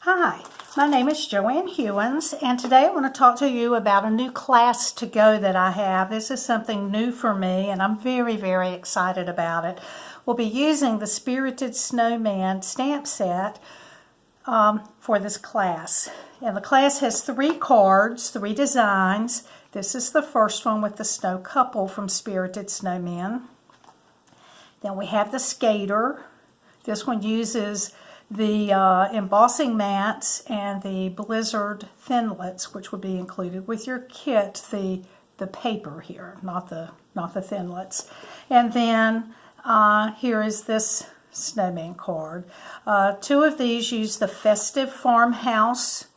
Hi, my name is Joanne Hewins, and today I want to talk to you about a new class to go that I have. This is something new for me, and I'm very, very excited about it. We'll be using the Spirited Snowman stamp set for this class. And the class has 3 cards, 3 designs. This is the first one with the snow couple from Spirited Snowman. Then we have the skater. This one uses the embossing mats and the blizzard thinlits, which would be included with your kit. The paper here, not the thinlits. And then here is this snowman card. 2 of these use the Festive Farmhouse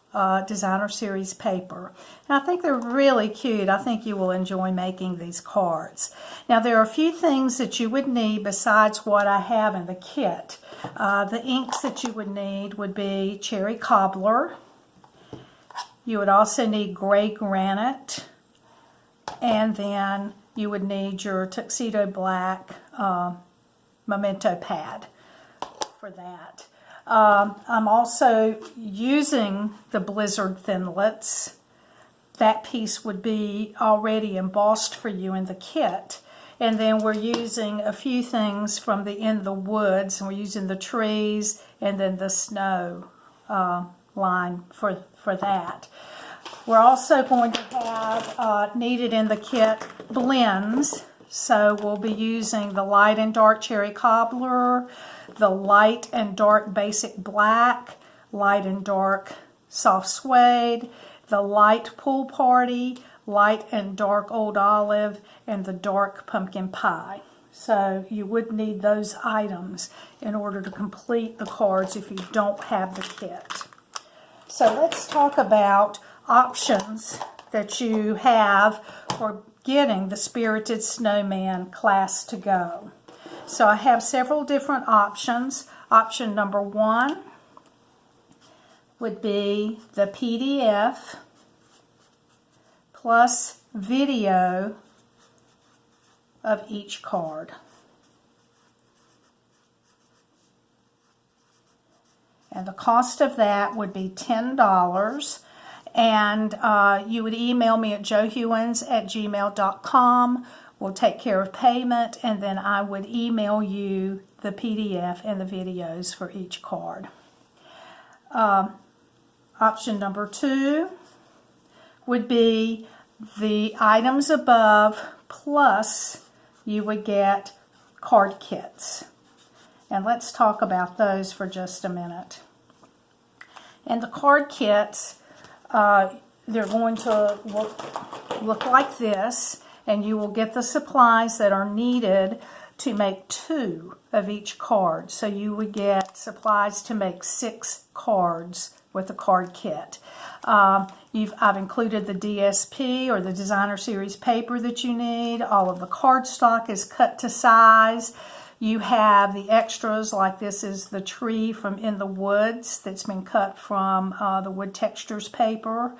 Designer Series paper. And I think they're really cute. I think you will enjoy making these cards. Now there are a few things that you would need besides what I have in the kit. The inks that you would need would be cherry cobbler. You would also need gray granite. And then you would need your tuxedo black memento pad for that. I'm also using the blizzard thinlits. That piece would be already embossed for you in the kit. And then we're using a few things from In the Woods, and we're using the trees and then the snow line for that. We're also going to have needed in the kit blends. So we'll be using the light and dark cherry cobbler, the light and dark basic black, light and dark soft suede, the light pool party, light and dark old olive, and the dark pumpkin pie. So you would need those items in order to complete the cards if you don't have the kit. So let's talk about options that you have for getting the Spirited Snowman class to go. So I have several different options. Option number 1 would be the PDF plus video of each card. And the cost of that would be $10. And you would email me at johewins@gmail.com. We'll take care of payment, and then I would email you the PDF and the videos for each card. Option number 2 would be the items above, plus you would get card kits. And let's talk about those for just a minute. And the card kits, they're going to look like this, and you will get the supplies that are needed to make 2 of each card. So you would get supplies to make 6 cards with the card kit. I've included the DSP, or the Designer Series paper, that you need. All of the cardstock is cut to size. You have the extras, like this is the tree from In the Woods that's been cut from the Wood Textures paper.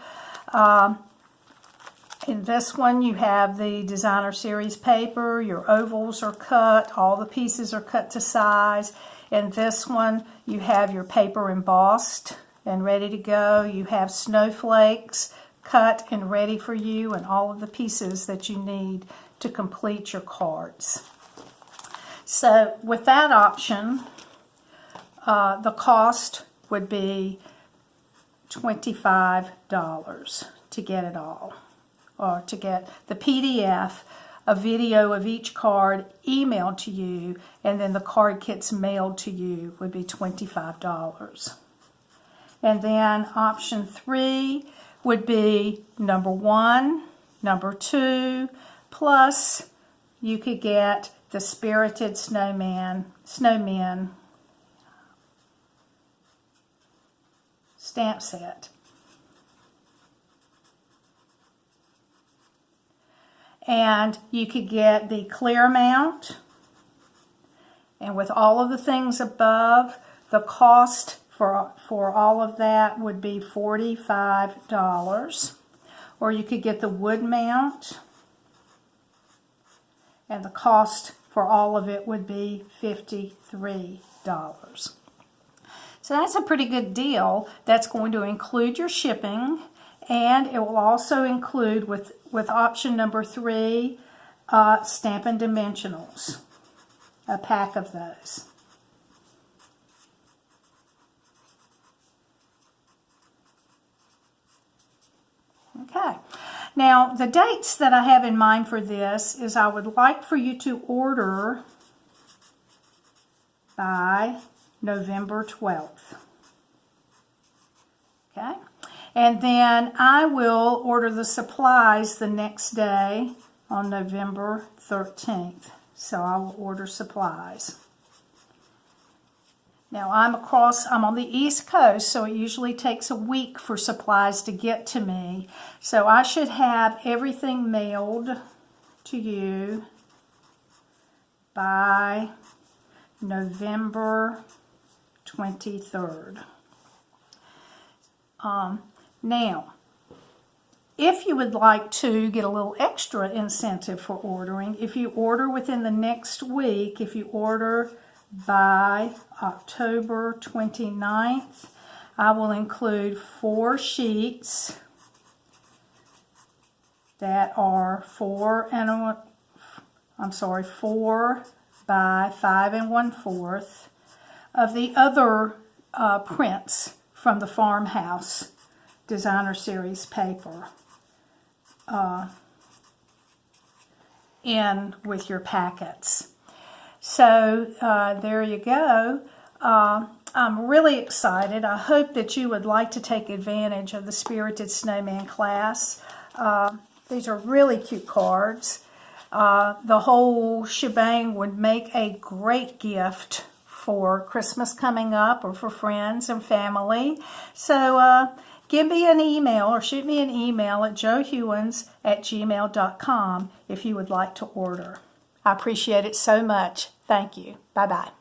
In this one, you have the Designer Series paper. Your ovals are cut. All the pieces are cut to size. In this one, you have your paper embossed and ready to go. You have snowflakes cut and ready for you, and all of the pieces that you need to complete your cards. So with that option, the cost would be $25 to get it all, or to get the PDF, a video of each card emailed to you, and then the card kits mailed to you would be $25. And then option 3 would be number 1, number 2, plus you could get the Spirited Snowman stamp set. And you could get the clear mount. And with all of the things above, the cost for all of that would be $45. Or you could get the wood mount, and the cost for all of it would be $53. So that's a pretty good deal. That's going to include your shipping, and it will also include with option number 3, Stampin' Dimensionals, a pack of those. Okay, now the dates that I have in mind for this is I would like for you to order by November 12th. Okay, and then I will order the supplies the next day on November 13th. So I will order supplies. Now I'm on the East Coast, so it usually takes a week for supplies to get to me. So I should have everything mailed to you by November 23rd. Now, if you would like to get a little extra incentive for ordering, if you order within the next week, if you order by October 29th, I will include 4 sheets that are 4 by 5 1/4 of the other prints from the Farmhouse Designer Series paper in with your packets. So there you go. I'm really excited. I hope that you would like to take advantage of the Spirited Snowman class. These are really cute cards. The whole shebang would make a great gift for Christmas coming up or for friends and family. So give me an email or shoot me an email at joehewins@gmail.com if you would like to order. I appreciate it so much. Thank you. Bye-bye.